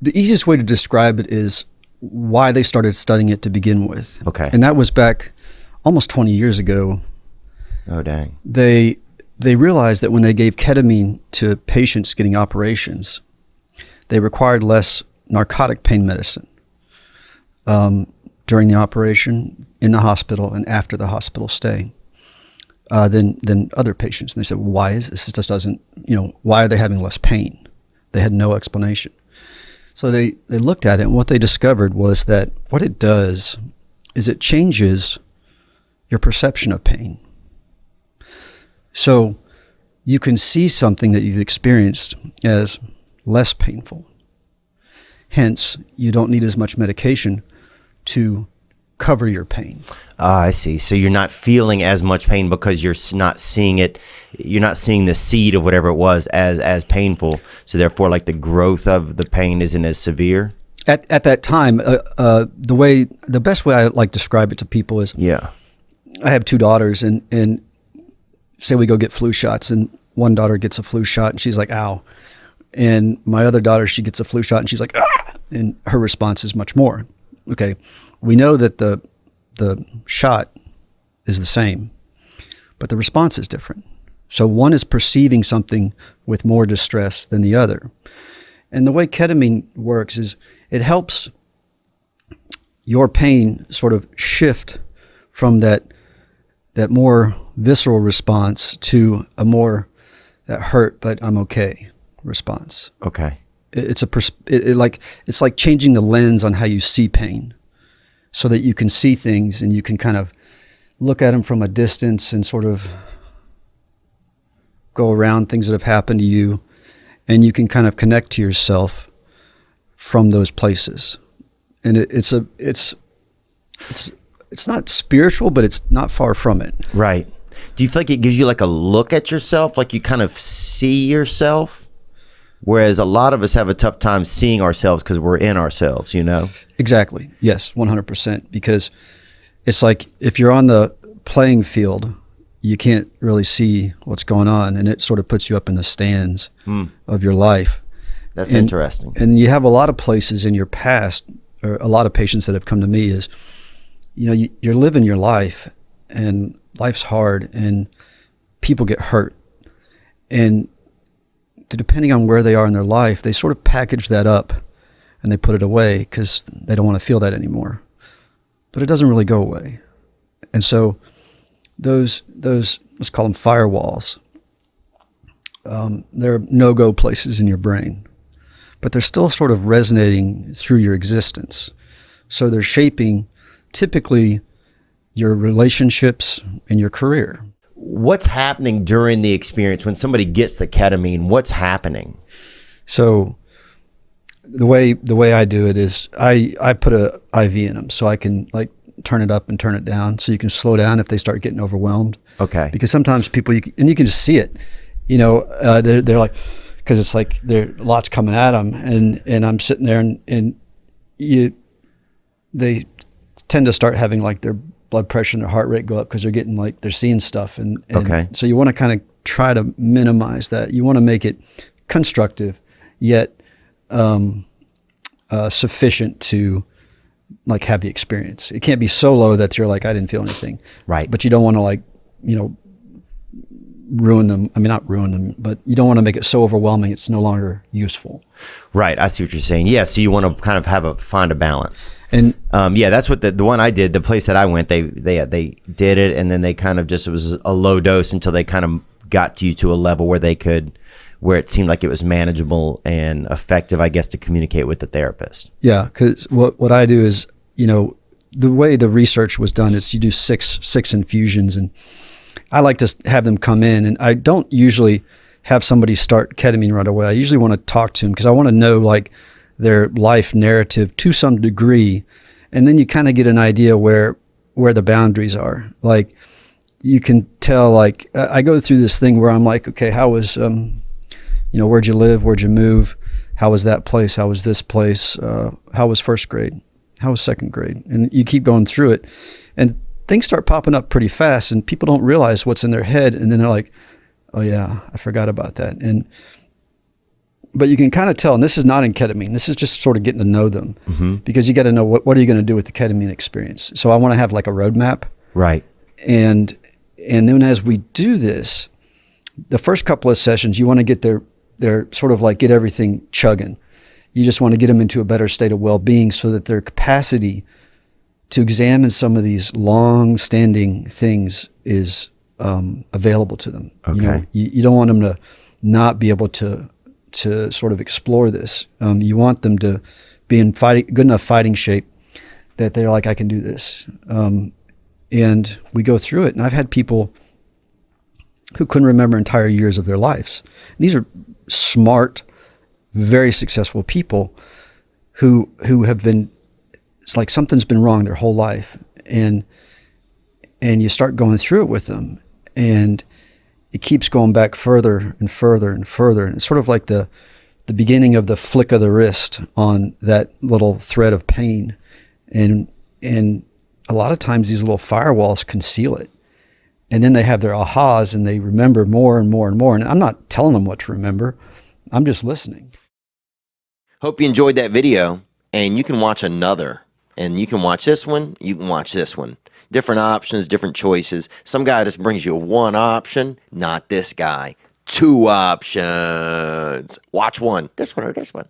The easiest way to describe it is why they started studying it to begin with. Okay. And that was back almost 20 years ago. Oh, dang. They realized that when they gave ketamine to patients getting operations, they required less narcotic pain medicine during the operation, in the hospital, and after the hospital stay than other patients. And they said, well, why is this? It just doesn't, why are they having less pain? They had no explanation. So they looked at it, and what they discovered was that what it does is it changes your perception of pain. So you can see something that you've experienced as less painful. Hence, you don't need as much medication to cover your pain. I see. So you're not feeling as much pain because you're not seeing it. You're not seeing the seed of whatever it was as painful. So therefore, like the growth of the pain isn't as severe. At that time, the best way I like to describe it to people is, I have 2 daughters, and say we go get flu shots, and one daughter gets a flu shot, and she's like, ow. And my other daughter, she gets a flu shot, and she's like, ah, and her response is much more. Okay, we know that the shot is the same, but the response is different. So one is perceiving something with more distress than the other. And the way ketamine works is it helps your pain sort of shift from that more visceral response to a more that hurt, but I'm okay response. Okay. It's like changing the lens on how you see pain, so that you can see things and you can kind of look at them from a distance and sort of go around things that have happened to you, and you can kind of connect to yourself from those places. And it's not spiritual, but it's not far from it. Right. Do you feel like it gives you like a look at yourself, like you kind of see yourself? Whereas a lot of us have a tough time seeing ourselves because we're in ourselves, Exactly. Yes, 100%. Because it's like if you're on the playing field, you can't really see what's going on, and it sort of puts you up in the stands of your life. That's interesting. And you have a lot of places in your past, or a lot of patients that have come to me is, you're living your life, and life's hard, and people get hurt. And depending on where they are in their life, they sort of package that up and they put it away because they don't want to feel that anymore. But it doesn't really go away. And so those let's call them firewalls. They're no-go places in your brain, but they're still sort of resonating through your existence. So they're shaping typically your relationships and your career. What's happening during the experience when somebody gets the ketamine? What's happening? So the way I do it is I put a IV in them, so I can like turn it up and turn it down, so you can slow down if they start getting overwhelmed. Okay. Because sometimes people, you can just see it, they're like, because it's like there lots coming at them, and I'm sitting there, and they tend to start having like their blood pressure and their heart rate go up because they're seeing stuff. And so you want to kind of try to minimize that. You want to make it constructive, yet sufficient to like have the experience. It can't be so low that you're like, I didn't feel anything. Right. But you don't want to ruin them. I mean, not ruin them, but you don't want to make it so overwhelming it's no longer useful. Right. I see what you're saying. Yeah. So you want to kind of find a balance. And that's what the one I did, the place that I went, they did it, and then they kind of just, it was a low dose until they kind of got you to a level where it seemed like it was manageable and effective, I guess, to communicate with the therapist. Yeah. Because what I do is, the way the research was done is you do six infusions, and I like to have them come in, and I don't usually have somebody start ketamine right away. I usually want to talk to them because I want to know like their life narrative to some degree, and then you kind of get an idea where the boundaries are. Like you can tell, like I go through this thing where I'm like, okay, how was where'd you live, where'd you move, how was that place, how was this place, how was first grade, how was second grade, and you keep going through it, and things start popping up pretty fast, and people don't realize what's in their head, and then they're like, oh yeah, I forgot about that. But you can kind of tell, and this is not in ketamine. This is just sort of getting to know them, because you got to know what are you going to do with the ketamine experience. So I want to have like a roadmap, right? And then as we do this, the first couple of sessions, you want to get their sort of like get everything chugging. You just want to get them into a better state of well-being so that their capacity to examine some of these long-standing things is available to them. Okay. You don't want them to not be able to sort of explore this. You want them to be in good enough fighting shape that they're like, I can do this. And we go through it. And I've had people who couldn't remember entire years of their lives. These are smart, very successful people who have been, it's like something's been wrong their whole life. And you start going through it with them, and it keeps going back further and further and further. And it's sort of like the beginning of the flick of the wrist on that little thread of pain. And a lot of times these little firewalls conceal it. And then they have their ahas and they remember more and more and more. And I'm not telling them what to remember. I'm just listening. Hope you enjoyed that video, and you can watch another. And you can watch this one, you can watch this one. Different options, different choices. Some guy just brings you one option, not this guy. Two options. Watch one, this one or this one.